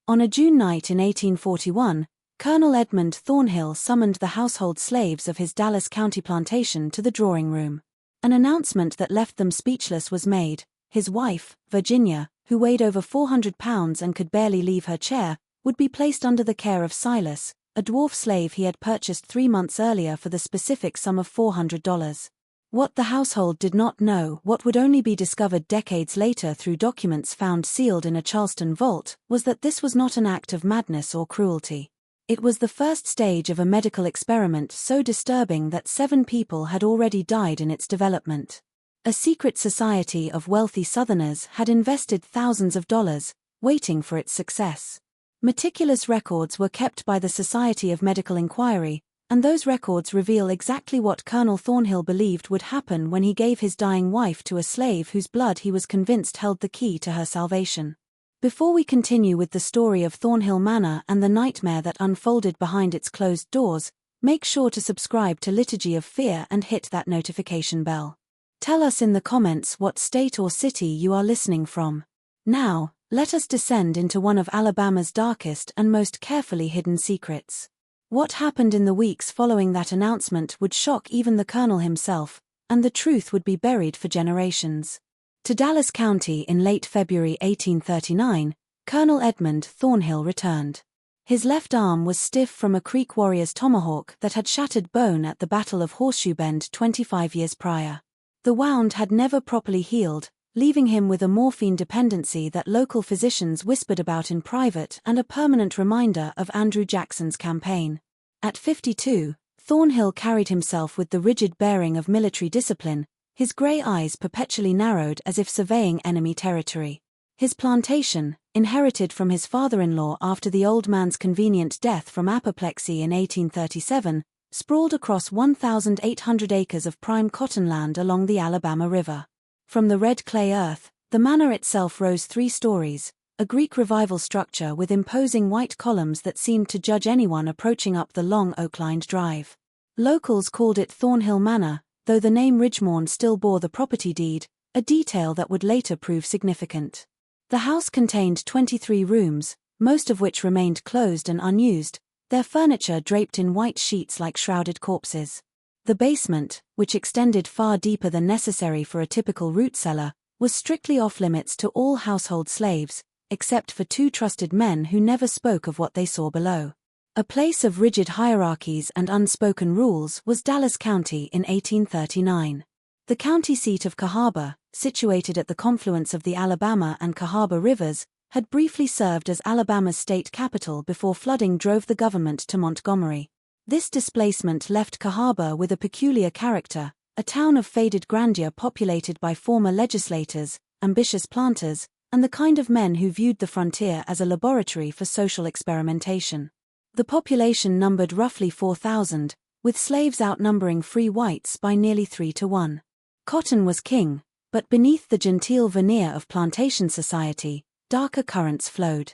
On a June night in 1841, Colonel Edmund Thornhill summoned the household slaves of his Dallas County plantation to the drawing room. An announcement that left them speechless was made. His wife, Virginia, who weighed over 400 pounds and could barely leave her chair, would be placed under the care of Silas, a dwarf slave he had purchased 3 months earlier for the specific sum of $400. What the household did not know, what would only be discovered decades later through documents found sealed in a Charleston vault, was that this was not an act of madness or cruelty. It was the first stage of a medical experiment so disturbing that 7 people had already died in its development. A secret society of wealthy Southerners had invested thousands of dollars, waiting for its success. Meticulous records were kept by the Society of Medical Inquiry, and those records reveal exactly what Colonel Thornhill believed would happen when he gave his dying wife to a slave whose blood he was convinced held the key to her salvation. Before we continue with the story of Thornhill Manor and the nightmare that unfolded behind its closed doors, make sure to subscribe to Liturgy of Fear and hit that notification bell. Tell us in the comments what state or city you are listening from. Now, let us descend into one of Alabama's darkest and most carefully hidden secrets. What happened in the weeks following that announcement would shock even the colonel himself, and the truth would be buried for generations. To Dallas County in late February 1839, Colonel Edmund Thornhill returned. His left arm was stiff from a Creek warrior's tomahawk that had shattered bone at the Battle of Horseshoe Bend 25 years prior. The wound had never properly healed, leaving him with a morphine dependency that local physicians whispered about in private and a permanent reminder of Andrew Jackson's campaign. At 52, Thornhill carried himself with the rigid bearing of military discipline, his grey eyes perpetually narrowed as if surveying enemy territory. His plantation, inherited from his father-in-law after the old man's convenient death from apoplexy in 1837, sprawled across 1,800 acres of prime cottonland along the Alabama River. From the red clay earth, the manor itself rose 3 stories, a Greek Revival structure with imposing white columns that seemed to judge anyone approaching up the long oak-lined drive. Locals called it Thornhill Manor, though the name Ridgemorne still bore the property deed, a detail that would later prove significant. The house contained 23 rooms, most of which remained closed and unused, their furniture draped in white sheets like shrouded corpses. The basement, which extended far deeper than necessary for a typical root cellar, was strictly off-limits to all household slaves, except for 2 trusted men who never spoke of what they saw below. A place of rigid hierarchies and unspoken rules was Dallas County in 1839. The county seat of Cahaba, situated at the confluence of the Alabama and Cahaba rivers, had briefly served as Alabama's state capital before flooding drove the government to Montgomery. This displacement left Cahaba with a peculiar character, a town of faded grandeur populated by former legislators, ambitious planters, and the kind of men who viewed the frontier as a laboratory for social experimentation. The population numbered roughly 4,000, with slaves outnumbering free whites by nearly 3 to 1. Cotton was king, but beneath the genteel veneer of plantation society, darker currents flowed.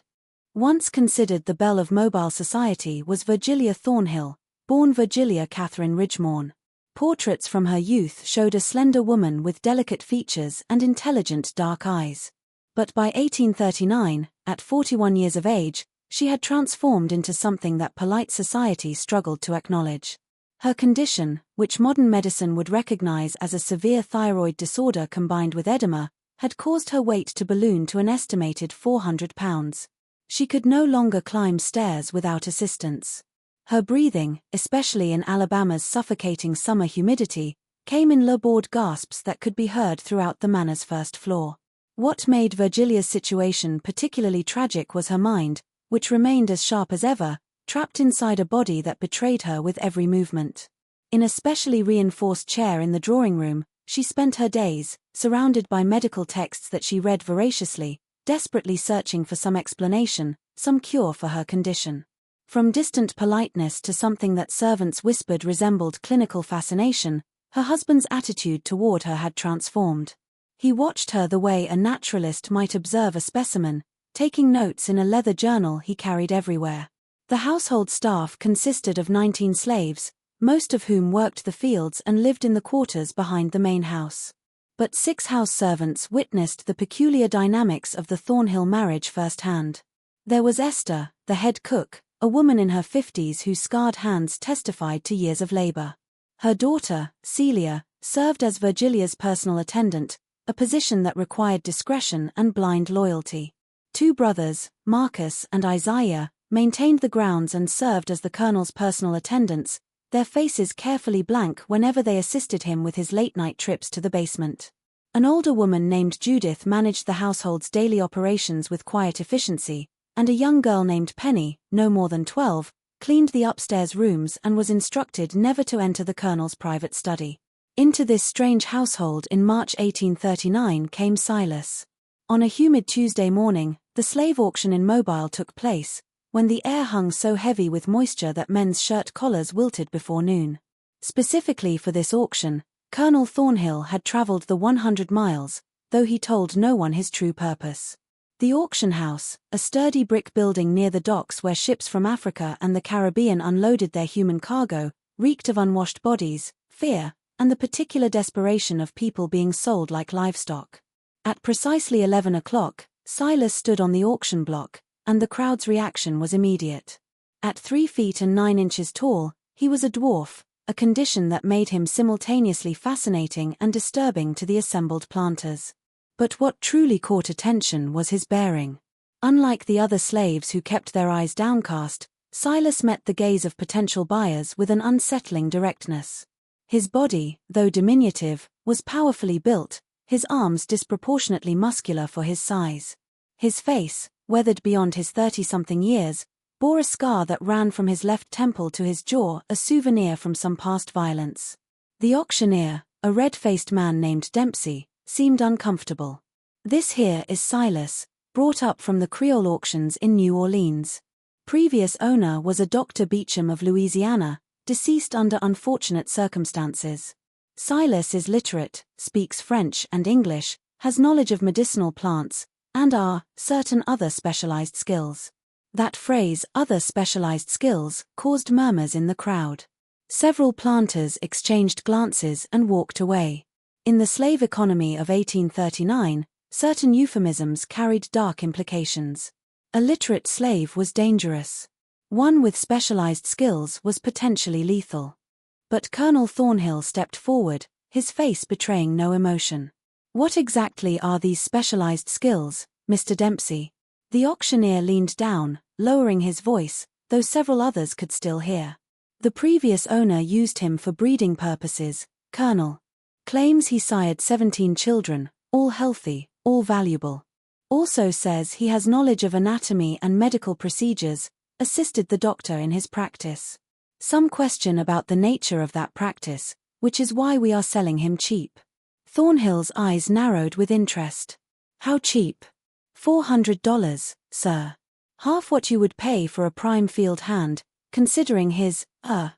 Once considered the belle of mobile society was Virgilia Thornhill, born Virgilia Catherine Ridgemorne. Portraits from her youth showed a slender woman with delicate features and intelligent dark eyes. But by 1839, at 41 years of age, she had transformed into something that polite society struggled to acknowledge. Her condition, which modern medicine would recognize as a severe thyroid disorder combined with edema, had caused her weight to balloon to an estimated 400 pounds. She could no longer climb stairs without assistance. Her breathing, especially in Alabama's suffocating summer humidity, came in labored gasps that could be heard throughout the manor's first floor. What made Virgilia's situation particularly tragic was her mind, which remained as sharp as ever, trapped inside a body that betrayed her with every movement. In a specially reinforced chair in the drawing room, she spent her days, surrounded by medical texts that she read voraciously, desperately searching for some explanation, some cure for her condition. From distant politeness to something that servants whispered resembled clinical fascination, her husband's attitude toward her had transformed. He watched her the way a naturalist might observe a specimen, taking notes in a leather journal he carried everywhere. The household staff consisted of 19 slaves, most of whom worked the fields and lived in the quarters behind the main house. But 6 house servants witnessed the peculiar dynamics of the Thornhill marriage firsthand. There was Esther, the head cook, a woman in her 50s whose scarred hands testified to years of labor. Her daughter, Celia, served as Virgilia's personal attendant, a position that required discretion and blind loyalty. Two brothers, Marcus and Isaiah, maintained the grounds and served as the colonel's personal attendants, their faces carefully blank whenever they assisted him with his late-night trips to the basement. An older woman named Judith managed the household's daily operations with quiet efficiency, and a young girl named Penny, no more than 12, cleaned the upstairs rooms and was instructed never to enter the colonel's private study. Into this strange household in March 1839 came Silas. On a humid Tuesday morning, the slave auction in Mobile took place, when the air hung so heavy with moisture that men's shirt collars wilted before noon. Specifically for this auction, Colonel Thornhill had traveled the 100 miles, though he told no one his true purpose. The auction house, a sturdy brick building near the docks where ships from Africa and the Caribbean unloaded their human cargo, reeked of unwashed bodies, fear, and the particular desperation of people being sold like livestock. At precisely 11 o'clock, Silas stood on the auction block, and the crowd's reaction was immediate. At 3 feet and 9 inches tall, he was a dwarf, a condition that made him simultaneously fascinating and disturbing to the assembled planters. But what truly caught attention was his bearing. Unlike the other slaves who kept their eyes downcast, Silas met the gaze of potential buyers with an unsettling directness. His body, though diminutive, was powerfully built, his arms disproportionately muscular for his size. His face, weathered beyond his 30-something years, bore a scar that ran from his left temple to his jaw, a souvenir from some past violence. The auctioneer, a red-faced man named Dempsey, seemed uncomfortable. "This here is Silas, brought up from the Creole auctions in New Orleans. Previous owner was a Dr. Beecham of Louisiana, deceased under unfortunate circumstances. Silas is literate, speaks French and English, has knowledge of medicinal plants, and certain other specialized skills." That phrase, other specialized skills, caused murmurs in the crowd. Several planters exchanged glances and walked away. In the slave economy of 1839, certain euphemisms carried dark implications. A literate slave was dangerous. One with specialized skills was potentially lethal. But Colonel Thornhill stepped forward, his face betraying no emotion. "What exactly are these specialized skills, Mr. Dempsey?" The auctioneer leaned down, lowering his voice, though several others could still hear. "The previous owner used him for breeding purposes, Colonel. Claims he sired 17 children, all healthy, all valuable. Also says he has knowledge of anatomy and medical procedures, assisted the doctor in his practice. Some question about the nature of that practice, which is why we are selling him cheap." Thornhill's eyes narrowed with interest. "How cheap?" $400, sir. Half what you would pay for a prime field hand, considering his,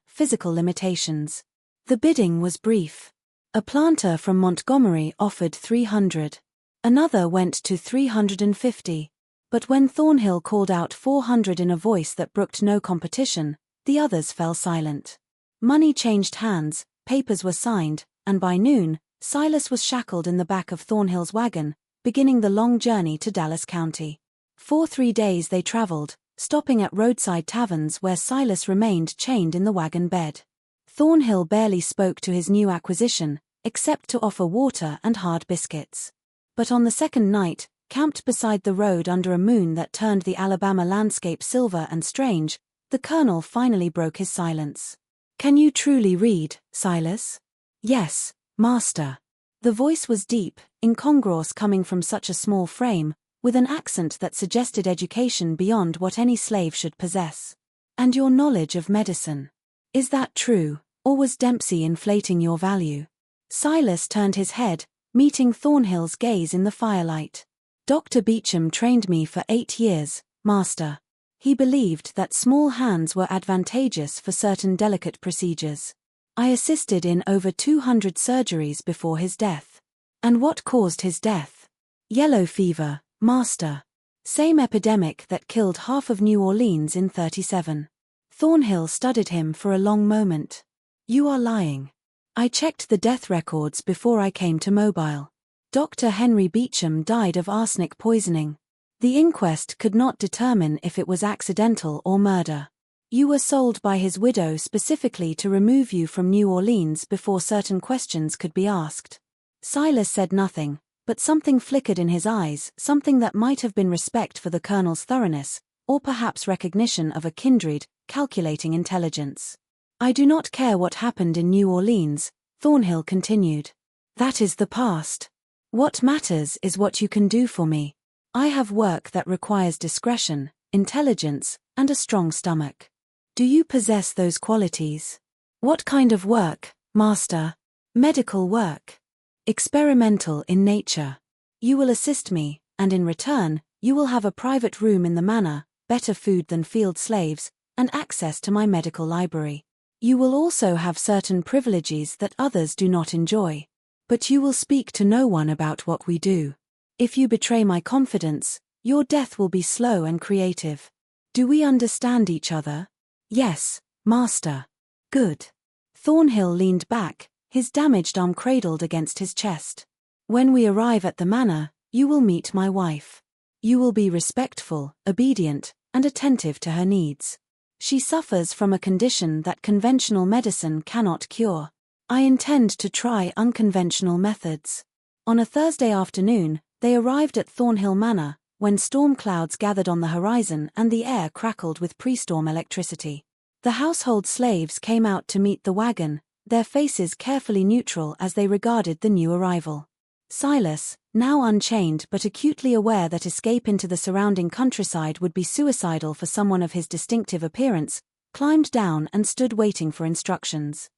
physical limitations." The bidding was brief. A planter from Montgomery offered $300. Another went to $350. But when Thornhill called out $400 in a voice that brooked no competition, the others fell silent. Money changed hands, papers were signed, and by noon, Silas was shackled in the back of Thornhill's wagon, beginning the long journey to Dallas County. For 3 days they traveled, stopping at roadside taverns where Silas remained chained in the wagon bed. Thornhill barely spoke to his new acquisition, except to offer water and hard biscuits. But on the second night, camped beside the road under a moon that turned the Alabama landscape silver and strange, the colonel finally broke his silence. "Can you truly read, Silas?" "Yes, master." The voice was deep, incongruous coming from such a small frame, with an accent that suggested education beyond what any slave should possess. "And your knowledge of medicine. Is that true, or was Dempsey inflating your value?" Silas turned his head, meeting Thornhill's gaze in the firelight. "Dr. Beecham trained me for 8 years, master. He believed that small hands were advantageous for certain delicate procedures. I assisted in over 200 surgeries before his death." "And what caused his death?" "Yellow fever, master. Same epidemic that killed half of New Orleans in 37. Thornhill studied him for a long moment. "You are lying. I checked the death records before I came to Mobile. Dr. Henry Beecham died of arsenic poisoning." The inquest could not determine if it was accidental or murder. You were sold by his widow specifically to remove you from New Orleans before certain questions could be asked. Silas said nothing, but something flickered in his eyes, something that might have been respect for the colonel's thoroughness, or perhaps recognition of a kindred, calculating intelligence. I do not care what happened in New Orleans, Thornhill continued. That is the past. What matters is what you can do for me. I have work that requires discretion, intelligence, and a strong stomach. Do you possess those qualities? What kind of work, master? Medical work. Experimental in nature. You will assist me, and in return, you will have a private room in the manor, better food than field slaves, and access to my medical library. You will also have certain privileges that others do not enjoy. But you will speak to no one about what we do. If you betray my confidence, your death will be slow and creative. Do we understand each other? Yes, master. Good. Thornhill leaned back, his damaged arm cradled against his chest. When we arrive at the manor, you will meet my wife. You will be respectful, obedient, and attentive to her needs. She suffers from a condition that conventional medicine cannot cure. I intend to try unconventional methods. On a Thursday afternoon, they arrived at Thornhill Manor, when storm clouds gathered on the horizon and the air crackled with pre-storm electricity. The household slaves came out to meet the wagon, their faces carefully neutral as they regarded the new arrival. Silas, now unchained but acutely aware that escape into the surrounding countryside would be suicidal for someone of his distinctive appearance, climbed down and stood waiting for instructions.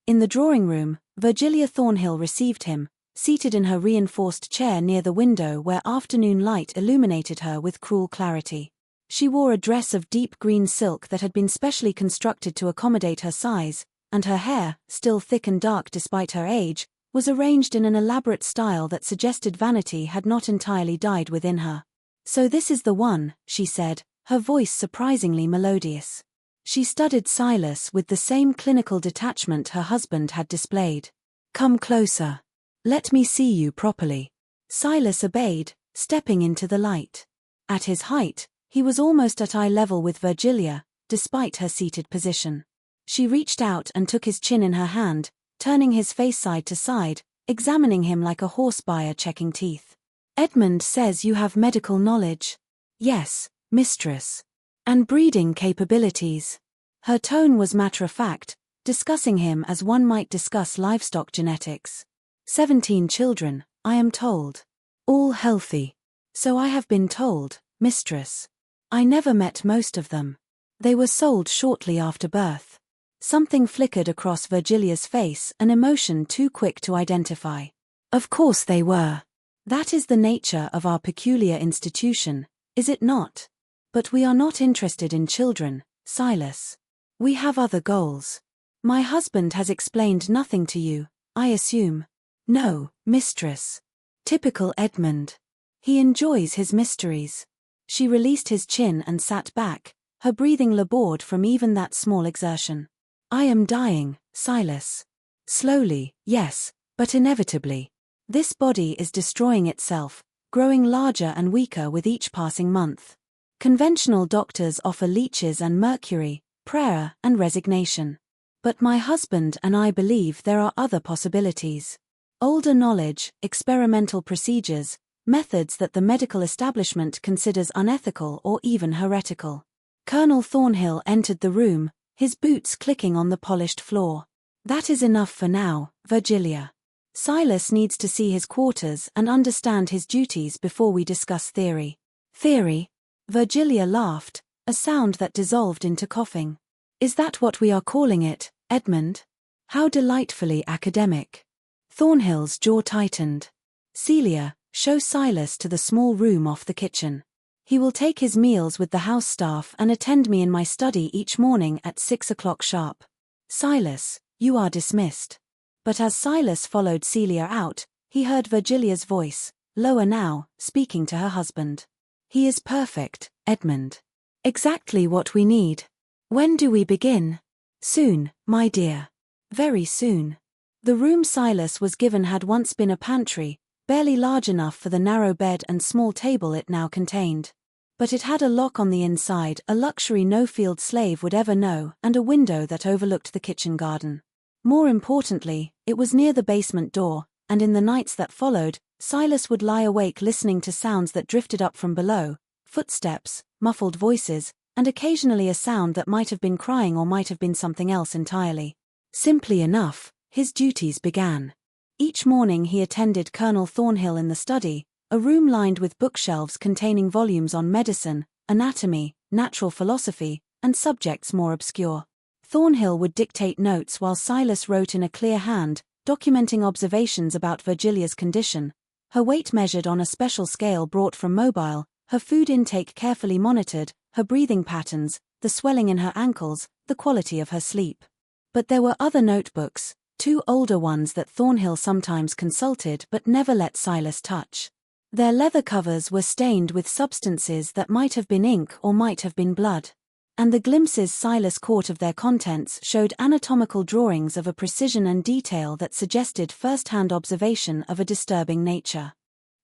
In the drawing room, Virgilia Thornhill received him, seated in her reinforced chair near the window where afternoon light illuminated her with cruel clarity. She wore a dress of deep green silk that had been specially constructed to accommodate her size, and her hair, still thick and dark despite her age, was arranged in an elaborate style that suggested vanity had not entirely died within her. "So this is the one," she said, her voice surprisingly melodious. She studied Silas with the same clinical detachment her husband had displayed. "Come closer. Let me see you properly." Silas obeyed, stepping into the light. At his height, he was almost at eye level with Virgilia, despite her seated position. She reached out and took his chin in her hand, turning his face side to side, examining him like a horse buyer checking teeth. "Edmund says you have medical knowledge." "Yes, mistress." "And breeding capabilities." Her tone was matter-of-fact, discussing him as one might discuss livestock genetics. 17 children, I am told. All healthy. So I have been told, mistress. I never met most of them. They were sold shortly after birth. Something flickered across Virgilia's face, an emotion too quick to identify. Of course they were. That is the nature of our peculiar institution, is it not? But we are not interested in children, Silas. We have other goals. My husband has explained nothing to you, I assume. No, mistress. Typical Edmund. He enjoys his mysteries. She released his chin and sat back, her breathing labored from even that small exertion. I am dying, Silas. Slowly, yes, but inevitably. This body is destroying itself, growing larger and weaker with each passing month. Conventional doctors offer leeches and mercury, prayer and resignation. But my husband and I believe there are other possibilities. Older knowledge, experimental procedures, methods that the medical establishment considers unethical or even heretical. Colonel Thornhill entered the room, his boots clicking on the polished floor. That is enough for now, Virgilia. Silas needs to see his quarters and understand his duties before we discuss theory. Theory? Virgilia laughed, a sound that dissolved into coughing. Is that what we are calling it, Edmund? How delightfully academic. Thornhill's jaw tightened. Celia, show Silas to the small room off the kitchen. He will take his meals with the house staff and attend me in my study each morning at 6 o'clock sharp. Silas, you are dismissed. But as Silas followed Celia out, he heard Virgilia's voice, lower now, speaking to her husband. He is perfect, Edmund. Exactly what we need. When do we begin? Soon, my dear. Very soon. The room Silas was given had once been a pantry, barely large enough for the narrow bed and small table it now contained. But it had a lock on the inside, a luxury no field slave would ever know, and a window that overlooked the kitchen garden. More importantly, it was near the basement door, and in the nights that followed, Silas would lie awake listening to sounds that drifted up from below, footsteps, muffled voices, and occasionally a sound that might have been crying or might have been something else entirely. Simply enough, his duties began. Each morning he attended Colonel Thornhill in the study, a room lined with bookshelves containing volumes on medicine, anatomy, natural philosophy, and subjects more obscure. Thornhill would dictate notes while Silas wrote in a clear hand, documenting observations about Virgilia's condition, her weight measured on a special scale brought from Mobile, her food intake carefully monitored, her breathing patterns, the swelling in her ankles, the quality of her sleep. But there were other notebooks, 2 older ones that Thornhill sometimes consulted but never let Silas touch. Their leather covers were stained with substances that might have been ink or might have been blood. And the glimpses Silas caught of their contents showed anatomical drawings of a precision and detail that suggested first-hand observation of a disturbing nature.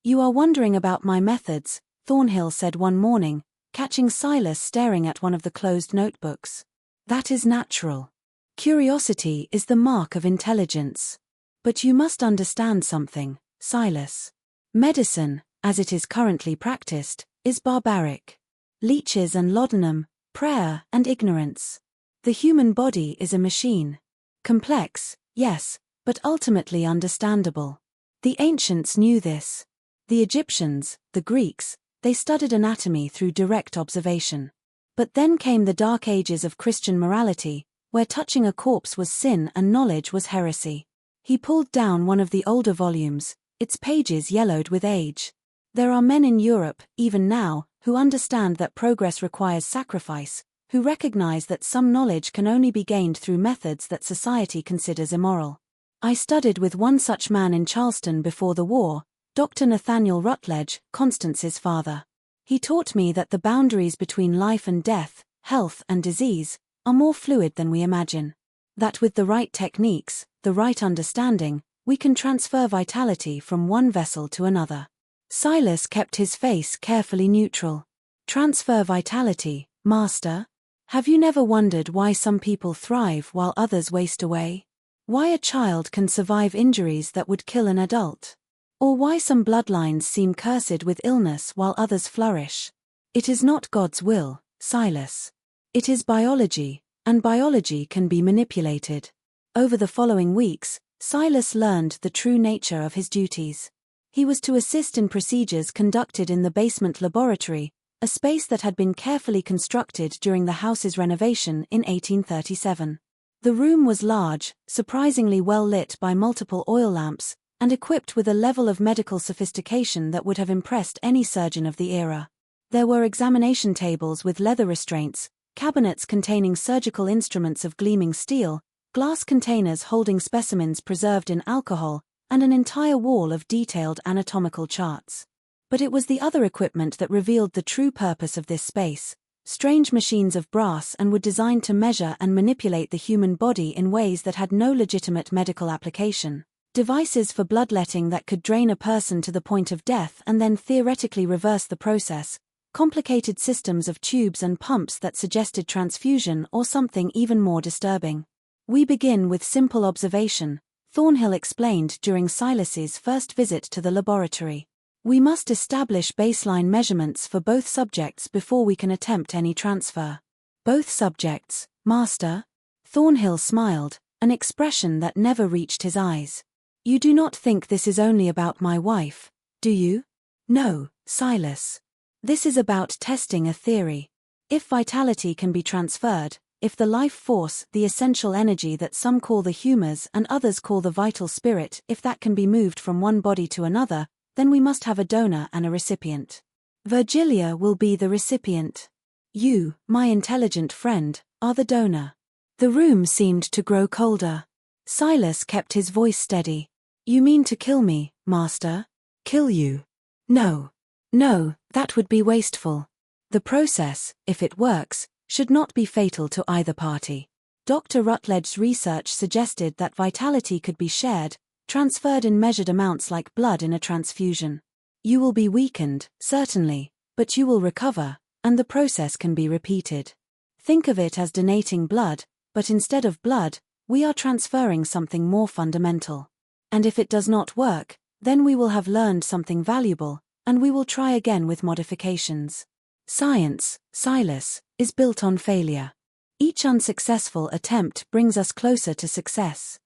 "You are wondering about my methods," Thornhill said one morning, catching Silas staring at one of the closed notebooks. "That is natural. Curiosity is the mark of intelligence. But you must understand something, Silas. Medicine, as it is currently practiced, is barbaric. Leeches and laudanum, prayer and ignorance. The human body is a machine. Complex, yes, but ultimately understandable. The ancients knew this. The Egyptians, the Greeks, they studied anatomy through direct observation. But then came the dark ages of Christian morality, where touching a corpse was sin and knowledge was heresy." He pulled down one of the older volumes, its pages yellowed with age. "There are men in Europe, even now, who understand that progress requires sacrifice, who recognize that some knowledge can only be gained through methods that society considers immoral. I studied with one such man in Charleston before the war, Dr. Nathaniel Rutledge, Constance's father. He taught me that the boundaries between life and death, health and disease, are more fluid than we imagine. That with the right techniques, the right understanding, we can transfer vitality from one vessel to another." Silas kept his face carefully neutral. "Transfer vitality, master? Have you never wondered why some people thrive while others waste away? Why a child can survive injuries that would kill an adult? Or why some bloodlines seem cursed with illness while others flourish? It is not God's will, Silas. It is biology, and biology can be manipulated." Over the following weeks, Silas learned the true nature of his duties. He was to assist in procedures conducted in the basement laboratory, a space that had been carefully constructed during the house's renovation in 1837. The room was large, surprisingly well lit by multiple oil lamps, and equipped with a level of medical sophistication that would have impressed any surgeon of the era. There were examination tables with leather restraints, cabinets containing surgical instruments of gleaming steel, glass containers holding specimens preserved in alcohol, and an entire wall of detailed anatomical charts. But it was the other equipment that revealed the true purpose of this space. Strange machines of brass and were designed to measure and manipulate the human body in ways that had no legitimate medical application. Devices for bloodletting that could drain a person to the point of death and then theoretically reverse the process. Complicated systems of tubes and pumps that suggested transfusion or something even more disturbing. "We begin with simple observation," Thornhill explained during Silas's first visit to the laboratory. "We must establish baseline measurements for both subjects before we can attempt any transfer." "Both subjects, master?" Thornhill smiled, an expression that never reached his eyes. "You do not think this is only about my wife, do you?" "No, Silas. This is about testing a theory. If vitality can be transferred, if the life force, the essential energy that some call the humors and others call the vital spirit, if that can be moved from one body to another, then we must have a donor and a recipient. Virgilia will be the recipient. You, my intelligent friend, are the donor." The room seemed to grow colder. Silas kept his voice steady. "You mean to kill me, master? Kill you? No. No, that would be wasteful. The process, if it works, should not be fatal to either party. Dr. Rutledge's research suggested that vitality could be shared, transferred in measured amounts like blood in a transfusion. You will be weakened, certainly, but you will recover, and the process can be repeated. Think of it as donating blood, but instead of blood, we are transferring something more fundamental. And if it does not work, then we will have learned something valuable, and we will try again with modifications. Science, Silas, is built on failure. Each unsuccessful attempt brings us closer to success.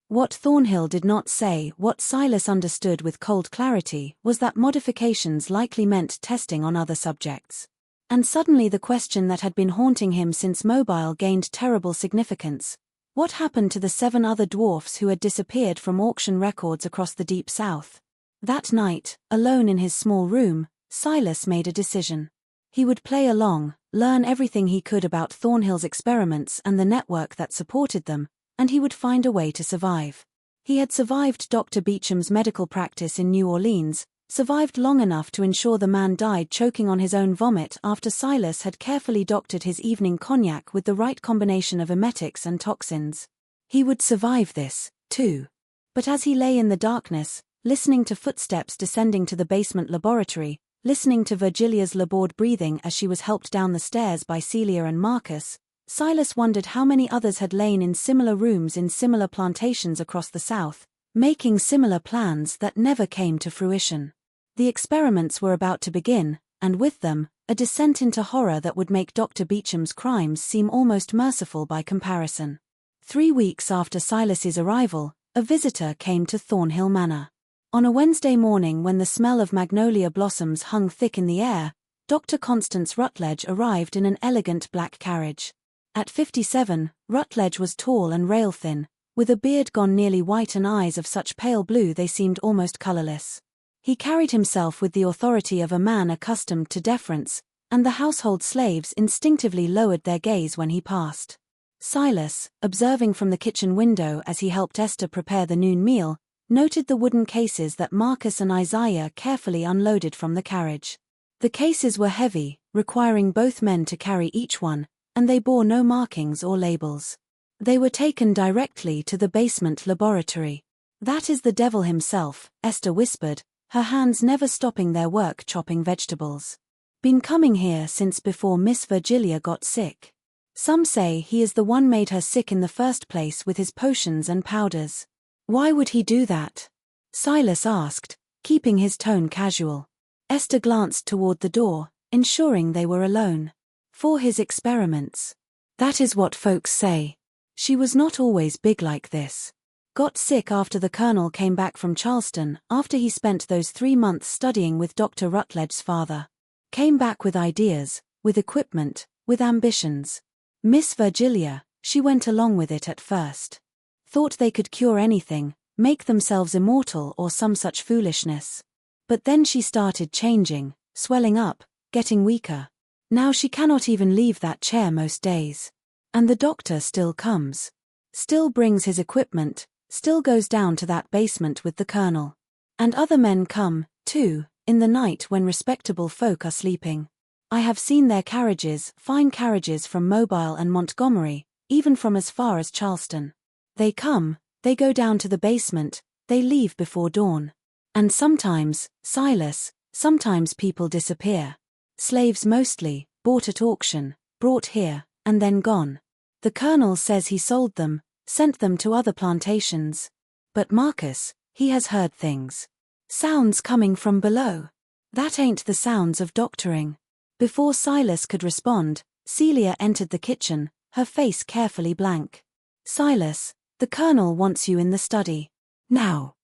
What Thornhill did not say, what Silas understood with cold clarity, was that modifications likely meant testing on other subjects. And suddenly the question that had been haunting him since Mobile gained terrible significance. What happened to the 7 other dwarfs who had disappeared from auction records across the Deep South? That night, alone in his small room, Silas made a decision. He would play along, learn everything he could about Thornhill's experiments and the network that supported them, and he would find a way to survive. He had survived Dr. Beecham's medical practice in New Orleans, survived long enough to ensure the man died choking on his own vomit after Silas had carefully doctored his evening cognac with the right combination of emetics and toxins. He would survive this, too. But as he lay in the darkness, listening to footsteps descending to the basement laboratory, listening to Virgilia's labored breathing as she was helped down the stairs by Celia and Marcus, Silas wondered how many others had lain in similar rooms in similar plantations across the South, making similar plans that never came to fruition. The experiments were about to begin, and with them, a descent into horror that would make Dr. Beecham's crimes seem almost merciful by comparison. 3 weeks after Silas's arrival, a visitor came to Thornhill Manor. On a Wednesday morning when the smell of magnolia blossoms hung thick in the air, Dr. Constance Rutledge arrived in an elegant black carriage. At 57, Rutledge was tall and rail-thin, with a beard gone nearly white and eyes of such pale blue they seemed almost colorless. He carried himself with the authority of a man accustomed to deference, and the household slaves instinctively lowered their gaze when he passed. Silas, observing from the kitchen window as he helped Esther prepare the noon meal, noted the wooden cases that Marcus and Isaiah carefully unloaded from the carriage. The cases were heavy, requiring both men to carry each one, and they bore no markings or labels. They were taken directly to the basement laboratory. "That is the devil himself," Esther whispered, her hands never stopping their work chopping vegetables. "Been coming here since before Miss Virgilia got sick. Some say he is the one made her sick in the first place with his potions and powders." "Why would he do that?" Silas asked, keeping his tone casual. Esther glanced toward the door, ensuring they were alone. "For his experiments. That is what folks say. She was not always big like this. Got sick after the colonel came back from Charleston after he spent those 3 months studying with Dr. Rutledge's father. Came back with ideas, with equipment, with ambitions. Miss Virgilia, she went along with it at first. Thought they could cure anything, make themselves immortal or some such foolishness. But then she started changing, swelling up, getting weaker. Now she cannot even leave that chair most days. And the doctor still comes. Still brings his equipment, still goes down to that basement with the colonel. And other men come, too, in the night when respectable folk are sleeping. I have seen their carriages, fine carriages from Mobile and Montgomery, even from as far as Charleston. They come, they go down to the basement, they leave before dawn. And sometimes, Silas, sometimes people disappear. Slaves mostly, bought at auction, brought here, and then gone. The colonel says he sold them, sent them to other plantations. But Marcus, he has heard things. Sounds coming from below. That ain't the sounds of doctoring." Before Silas could respond, Celia entered the kitchen, her face carefully blank. "Silas, the colonel wants you in the study. Now."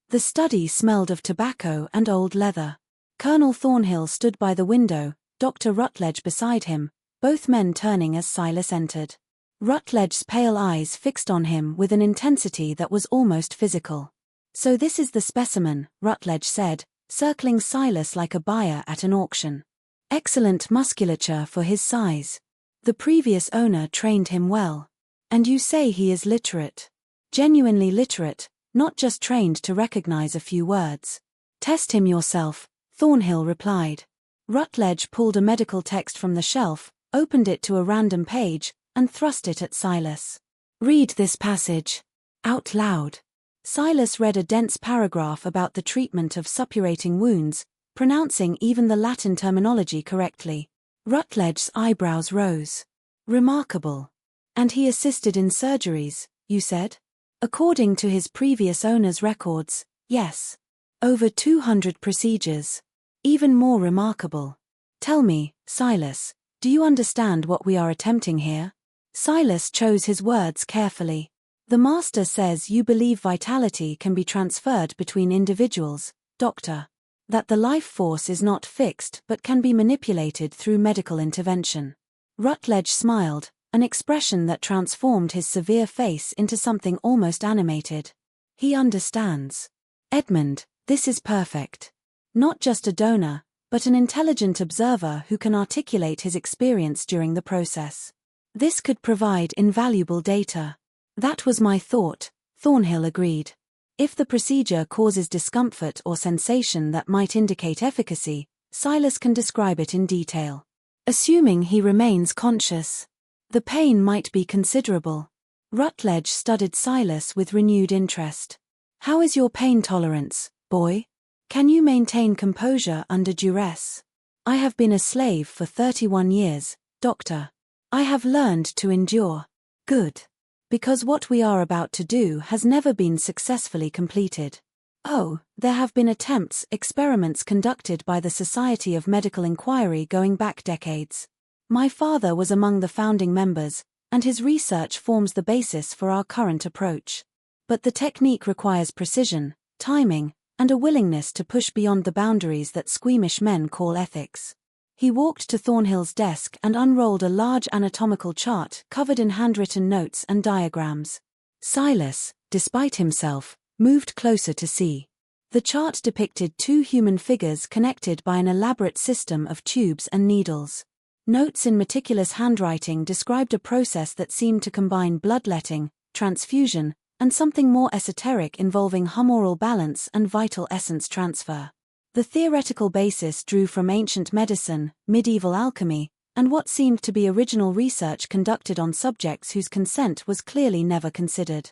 The study smelled of tobacco and old leather. Colonel Thornhill stood by the window, Dr. Rutledge beside him, both men turning as Silas entered. Rutledge's pale eyes fixed on him with an intensity that was almost physical. "So this is the specimen," Rutledge said, circling Silas like a buyer at an auction. "Excellent musculature for his size. The previous owner trained him well. And you say he is literate. Genuinely literate, not just trained to recognize a few words." "Test him yourself," Thornhill replied. Rutledge pulled a medical text from the shelf, opened it to a random page, and thrust it at Silas. "Read this passage. Out loud." Silas read a dense paragraph about the treatment of suppurating wounds, pronouncing even the Latin terminology correctly. Rutledge's eyebrows rose. Remarkable. And he assisted in surgeries, you said? According to his previous owner's records, yes. Over 200 procedures. Even more remarkable. Tell me, Silas, do you understand what we are attempting here? Silas chose his words carefully. The master says you believe vitality can be transferred between individuals, doctor. That the life force is not fixed but can be manipulated through medical intervention. Rutledge smiled, an expression that transformed his severe face into something almost animated. He understands. Edmund, this is perfect. Not just a donor, but an intelligent observer who can articulate his experience during the process. This could provide invaluable data. That was my thought, Thornhill agreed. If the procedure causes discomfort or sensation that might indicate efficacy, Silas can describe it in detail. Assuming he remains conscious. The pain might be considerable. Rutledge studied Silas with renewed interest. How is your pain tolerance, boy? Can you maintain composure under duress? I have been a slave for 31 years, doctor. I have learned to endure. Good. Because what we are about to do has never been successfully completed. Oh, there have been experiments conducted by the Society of Medical Inquiry going back decades. My father was among the founding members, and his research forms the basis for our current approach. But the technique requires precision, timing, and a willingness to push beyond the boundaries that squeamish men call ethics. He walked to Thornhill's desk and unrolled a large anatomical chart covered in handwritten notes and diagrams. Silas, despite himself, moved closer to see. The chart depicted two human figures connected by an elaborate system of tubes and needles. Notes in meticulous handwriting described a process that seemed to combine bloodletting, transfusion, and something more esoteric involving humoral balance and vital essence transfer. The theoretical basis drew from ancient medicine, medieval alchemy, and what seemed to be original research conducted on subjects whose consent was clearly never considered.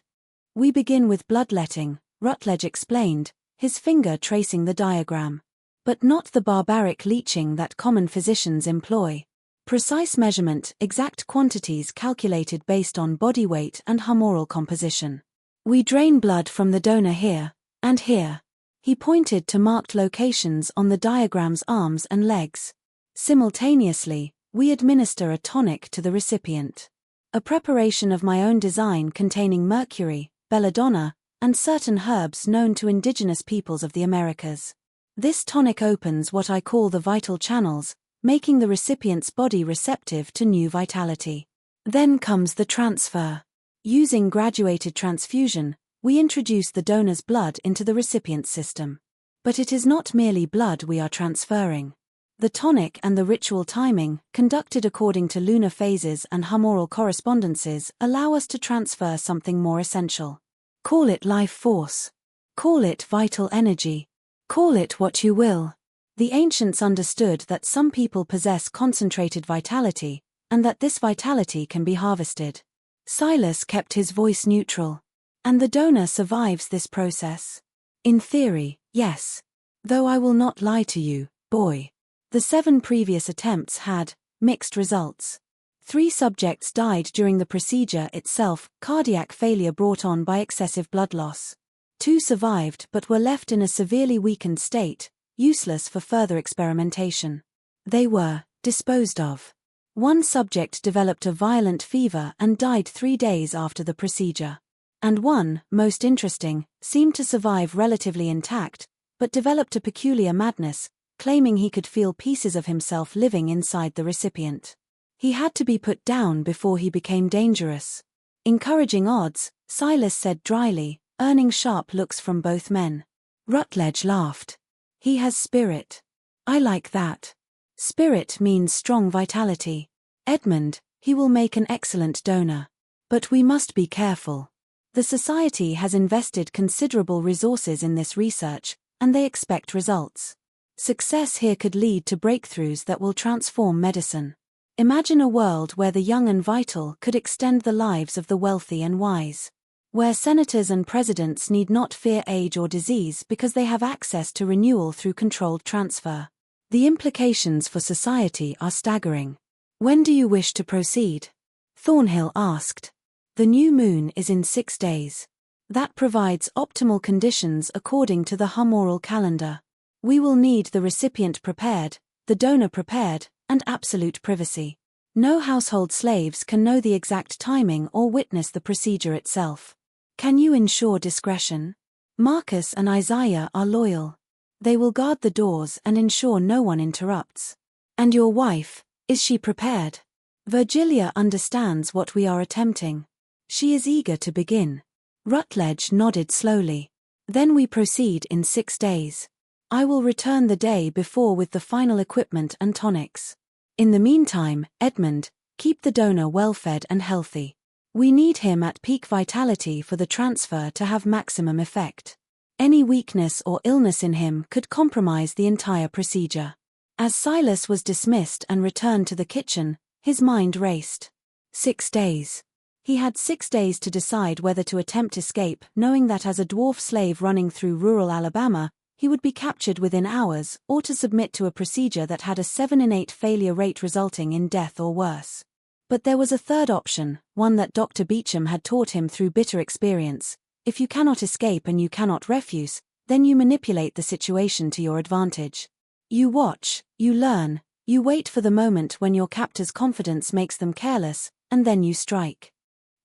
We begin with bloodletting, Rutledge explained, his finger tracing the diagram. But not the barbaric leeching that common physicians employ. Precise measurement, exact quantities calculated based on body weight and humoral composition. We drain blood from the donor here, and here. He pointed to marked locations on the diagram's arms and legs. Simultaneously, we administer a tonic to the recipient. A preparation of my own design containing mercury, belladonna, and certain herbs known to indigenous peoples of the Americas. This tonic opens what I call the vital channels, making the recipient's body receptive to new vitality. Then comes the transfer. Using graduated transfusion, we introduce the donor's blood into the recipient's system. But it is not merely blood we are transferring. The tonic and the ritual timing, conducted according to lunar phases and humoral correspondences, allow us to transfer something more essential. Call it life force. Call it vital energy. Call it what you will. The ancients understood that some people possess concentrated vitality, and that this vitality can be harvested. Silas kept his voice neutral. And the donor survives this process. In theory, yes. Though I will not lie to you, boy. The 7 previous attempts had mixed results. 3 subjects died during the procedure itself, cardiac failure brought on by excessive blood loss. 2 survived but were left in a severely weakened state, useless for further experimentation. They were disposed of. 1 subject developed a violent fever and died 3 days after the procedure. And 1, most interesting, seemed to survive relatively intact, but developed a peculiar madness, claiming he could feel pieces of himself living inside the recipient. He had to be put down before he became dangerous. Encouraging odds, Silas said dryly, earning sharp looks from both men. Rutledge laughed. He has spirit. I like that. Spirit means strong vitality. Edmund, he will make an excellent donor. But we must be careful. The Society has invested considerable resources in this research, and they expect results. Success here could lead to breakthroughs that will transform medicine. Imagine a world where the young and vital could extend the lives of the wealthy and wise. where senators and presidents need not fear age or disease because they have access to renewal through controlled transfer. The implications for society are staggering. When do you wish to proceed? Thornhill asked. The new moon is in 6 days. That provides optimal conditions according to the humoral calendar. We will need the recipient prepared, the donor prepared, and absolute privacy. No household slaves can know the exact timing or witness the procedure itself. Can you ensure discretion? Marcus and Isaiah are loyal. They will guard the doors and ensure no one interrupts. And your wife, is she prepared? Virgilia understands what we are attempting. She is eager to begin. Rutledge nodded slowly. Then we proceed in 6 days. I will return the day before with the final equipment and tonics. In the meantime, Edmund, keep the donor well-fed and healthy. We need him at peak vitality for the transfer to have maximum effect. Any weakness or illness in him could compromise the entire procedure. As Silas was dismissed and returned to the kitchen, his mind raced. 6 days. He had 6 days to decide whether to attempt escape, knowing that as a dwarf slave running through rural Alabama, he would be captured within hours, or to submit to a procedure that had a 7 in 8 failure rate resulting in death or worse. But there was a third option, one that Dr. Beecham had taught him through bitter experience. If you cannot escape and you cannot refuse, then you manipulate the situation to your advantage. You watch, you learn, you wait for the moment when your captor's confidence makes them careless, and then you strike.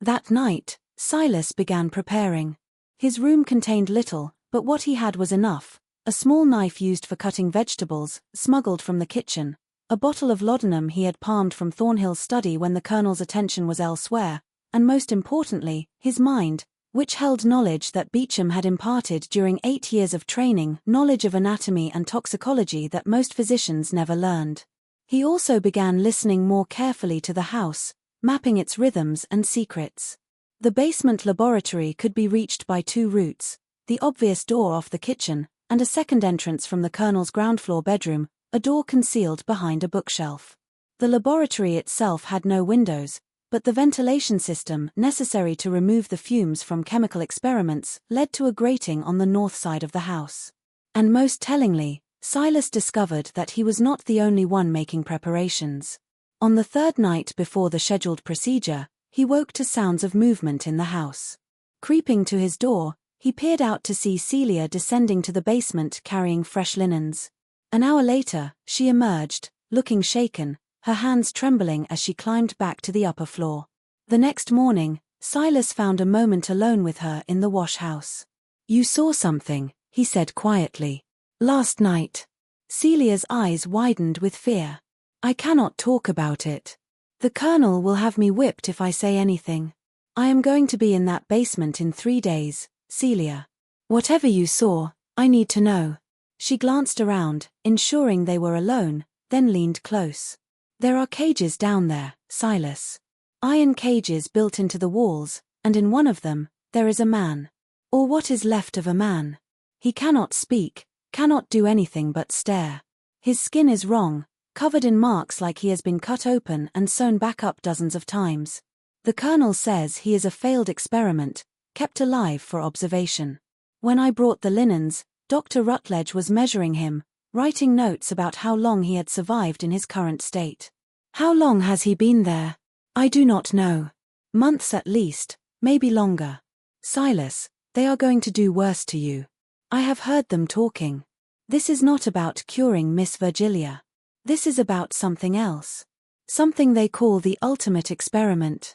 That night, Silas began preparing. His room contained little, but what he had was enough: a small knife used for cutting vegetables, smuggled from the kitchen, a bottle of laudanum he had palmed from Thornhill's study when the Colonel's attention was elsewhere, and most importantly, his mind, which held knowledge that Beecham had imparted during 8 years of training, knowledge of anatomy and toxicology that most physicians never learned. He also began listening more carefully to the house, mapping its rhythms and secrets. The basement laboratory could be reached by 2 routes: the obvious door off the kitchen, and a second entrance from the Colonel's ground floor bedroom, a door concealed behind a bookshelf. The laboratory itself had no windows, but the ventilation system necessary to remove the fumes from chemical experiments led to a grating on the north side of the house. And most tellingly, Silas discovered that he was not the only one making preparations. On the 3rd night before the scheduled procedure, he woke to sounds of movement in the house. Creeping to his door, he peered out to see Celia descending to the basement carrying fresh linens. An hour later, she emerged, looking shaken, her hands trembling as she climbed back to the upper floor. The next morning, Silas found a moment alone with her in the wash house. "You saw something," he said quietly. "Last night." Celia's eyes widened with fear. "I cannot talk about it. The Colonel will have me whipped if I say anything. I am going to be in that basement in 3 days, Celia. Whatever you saw, I need to know." She glanced around, ensuring they were alone, then leaned close. "There are cages down there, Silas. Iron cages built into the walls, and in one of them, there is a man. Or what is left of a man. He cannot speak, cannot do anything but stare. His skin is wrong, covered in marks like he has been cut open and sewn back up dozens of times. The Colonel says he is a failed experiment, kept alive for observation. When I brought the linens, Dr. Rutledge was measuring him, writing notes about how long he had survived in his current state. How long has he been there? I do not know. Months at least, maybe longer. Silas, they are going to do worse to you. I have heard them talking. This is not about curing Miss Virgilia. This is about something else. Something they call the ultimate experiment.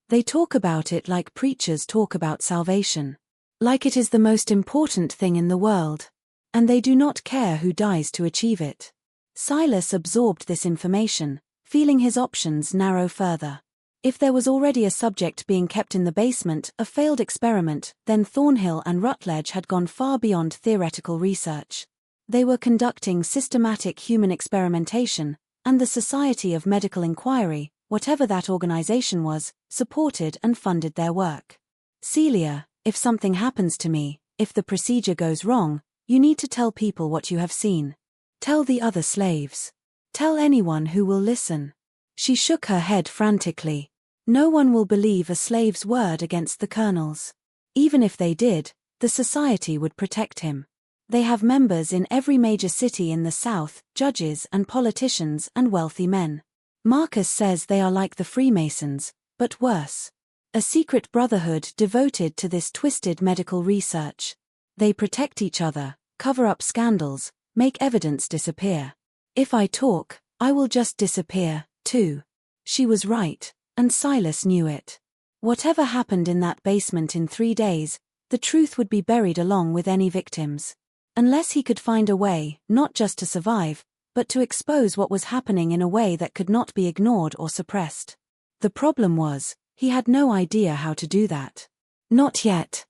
They talk about it like preachers talk about salvation. Like it is the most important thing in the world. And they do not care who dies to achieve it." Silas absorbed this information, feeling his options narrow further. If there was already a subject being kept in the basement, a failed experiment, then Thornhill and Rutledge had gone far beyond theoretical research. They were conducting systematic human experimentation, and the Society of Medical Inquiry, whatever that organization was, supported and funded their work. "Celia, if something happens to me, if the procedure goes wrong, you need to tell people what you have seen. Tell the other slaves. Tell anyone who will listen." She shook her head frantically. "No one will believe a slave's word against the Colonel's. Even if they did, the society would protect him. They have members in every major city in the South, judges and politicians and wealthy men. Marcus says they are like the Freemasons, but worse. A secret brotherhood devoted to this twisted medical research. They protect each other, cover up scandals, make evidence disappear. If I talk, I will just disappear, too. She was right, and Silas knew it. Whatever happened in that basement in 3 days, the truth would be buried along with any victims. Unless he could find a way, not just to survive, but to expose what was happening in a way that could not be ignored or suppressed. The problem was, he had no idea how to do that. Not yet.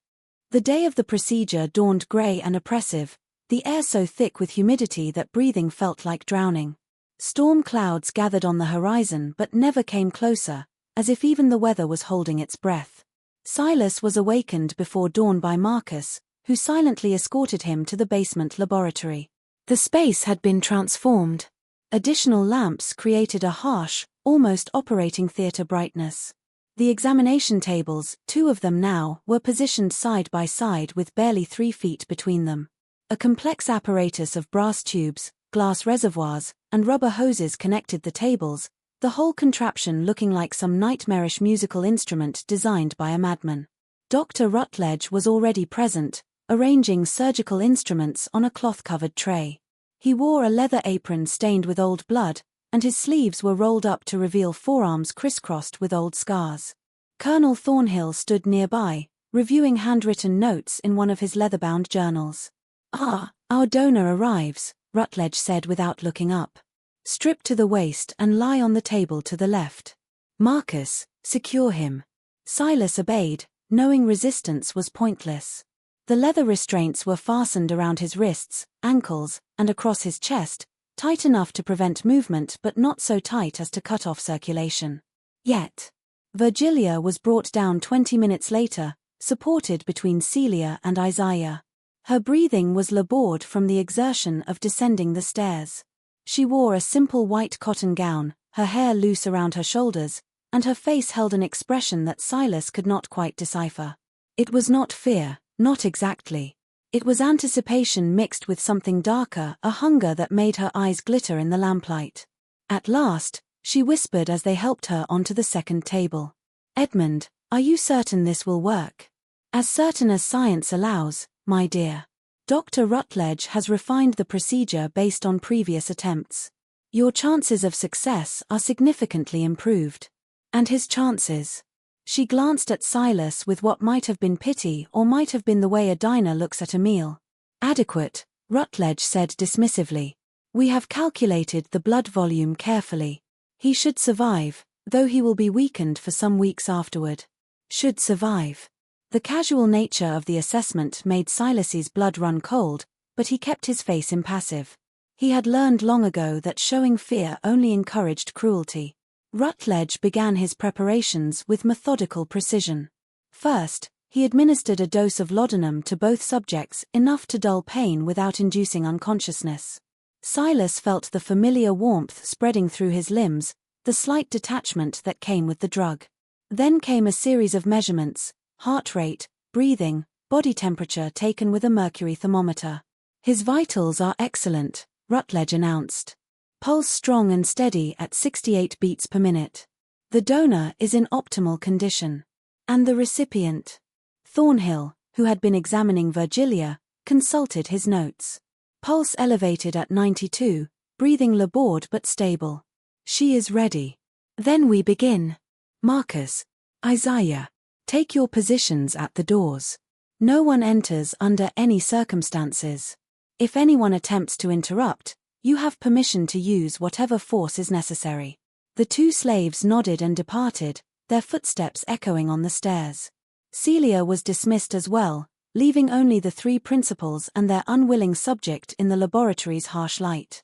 The day of the procedure dawned grey and oppressive, the air so thick with humidity that breathing felt like drowning. Storm clouds gathered on the horizon but never came closer, as if even the weather was holding its breath. Silas was awakened before dawn by Marcus, who silently escorted him to the basement laboratory. The space had been transformed. Additional lamps created a harsh, almost operating theater brightness. The examination tables, 2 of them now, were positioned side by side with barely 3 feet between them. A complex apparatus of brass tubes, glass reservoirs, and rubber hoses connected the tables, the whole contraption looking like some nightmarish musical instrument designed by a madman. Dr. Rutledge was already present, arranging surgical instruments on a cloth-covered tray. He wore a leather apron stained with old blood, and his sleeves were rolled up to reveal forearms crisscrossed with old scars. Colonel Thornhill stood nearby, reviewing handwritten notes in one of his leather-bound journals. "Ah, our donor arrives," Rutledge said without looking up. "Strip to the waist and lie on the table to the left. Marcus, secure him." Silas obeyed, knowing resistance was pointless. The leather restraints were fastened around his wrists, ankles, and across his chest, tight enough to prevent movement but not so tight as to cut off circulation. Yet, Virgilia was brought down 20 minutes later, supported between Celia and Isaiah. Her breathing was labored from the exertion of descending the stairs. She wore a simple white cotton gown, her hair loose around her shoulders, and her face held an expression that Silas could not quite decipher. It was not fear, not exactly. It was anticipation mixed with something darker, a hunger that made her eyes glitter in the lamplight. At last, she whispered as they helped her onto the second table. "Edmund, are you certain this will work?" "As certain as science allows, my dear. Dr. Rutledge has refined the procedure based on previous attempts. Your chances of success are significantly improved." "And his chances?" She glanced at Silas with what might have been pity or might have been the way a diner looks at a meal. "Adequate," Rutledge said dismissively. "We have calculated the blood volume carefully. He should survive, though he will be weakened for some weeks afterward." Should survive. The casual nature of the assessment made Silas's blood run cold, but he kept his face impassive. He had learned long ago that showing fear only encouraged cruelty. Rutledge began his preparations with methodical precision. First, he administered a dose of laudanum to both subjects, enough to dull pain without inducing unconsciousness. Silas felt the familiar warmth spreading through his limbs, the slight detachment that came with the drug. Then came a series of measurements: heart rate, breathing, body temperature taken with a mercury thermometer. "His vitals are excellent," Rutledge announced. "Pulse strong and steady at 68 beats per minute. The donor is in optimal condition." "And the recipient?" Thornhill, who had been examining Virgilia, consulted his notes. "Pulse elevated at 92, breathing labored but stable. She is ready." "Then we begin. Marcus, Isaiah, take your positions at the doors. No one enters under any circumstances. If anyone attempts to interrupt, you have permission to use whatever force is necessary." The 2 slaves nodded and departed, their footsteps echoing on the stairs. Celia was dismissed as well, leaving only the 3 principals and their unwilling subject in the laboratory's harsh light.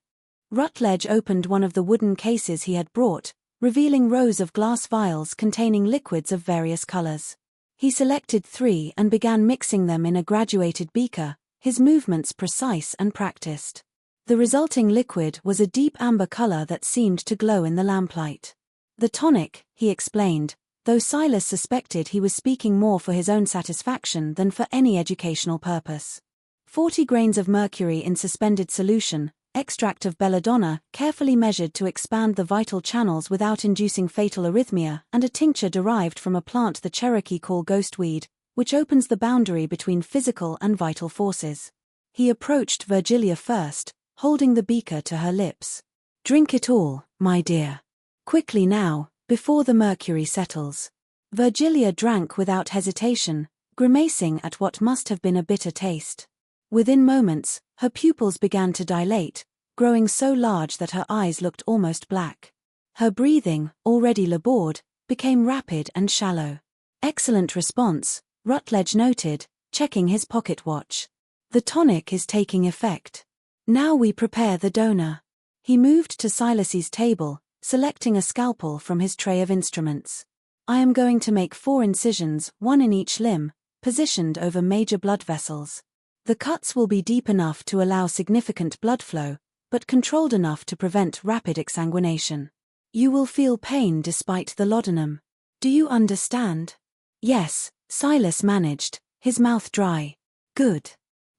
Rutledge opened one of the wooden cases he had brought, revealing rows of glass vials containing liquids of various colors. He selected 3 and began mixing them in a graduated beaker, his movements precise and practiced. The resulting liquid was a deep amber color that seemed to glow in the lamplight. "The tonic," he explained, though Silas suspected he was speaking more for his own satisfaction than for any educational purpose. 40 grains of mercury in suspended solution, extract of belladonna, carefully measured to expand the vital channels without inducing fatal arrhythmia, and a tincture derived from a plant the Cherokee call ghostweed, which opens the boundary between physical and vital forces. He approached Virgilia first, holding the beaker to her lips. "Drink it all, my dear. Quickly now, before the mercury settles." Virgilia drank without hesitation, grimacing at what must have been a bitter taste. Within moments, her pupils began to dilate, growing so large that her eyes looked almost black. Her breathing, already labored, became rapid and shallow. "Excellent response," Rutledge noted, checking his pocket watch. "The tonic is taking effect. Now we prepare the donor." He moved to Silas's table, selecting a scalpel from his tray of instruments. "I am going to make 4 incisions, 1 in each limb, positioned over major blood vessels. The cuts will be deep enough to allow significant blood flow, but controlled enough to prevent rapid exsanguination. You will feel pain despite the laudanum. Do you understand?" "Yes," Silas managed, his mouth dry. "Good.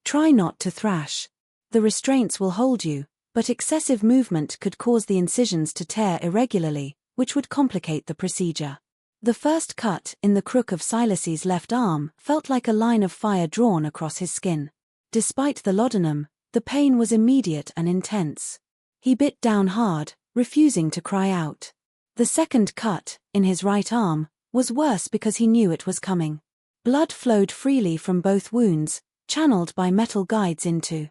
Try not to thrash. The restraints will hold you, but excessive movement could cause the incisions to tear irregularly, which would complicate the procedure." The first cut, in the crook of Silas's left arm, felt like a line of fire drawn across his skin. Despite the laudanum, the pain was immediate and intense. He bit down hard, refusing to cry out. The second cut, in his right arm, was worse because he knew it was coming. Blood flowed freely from both wounds, channeled by metal guides into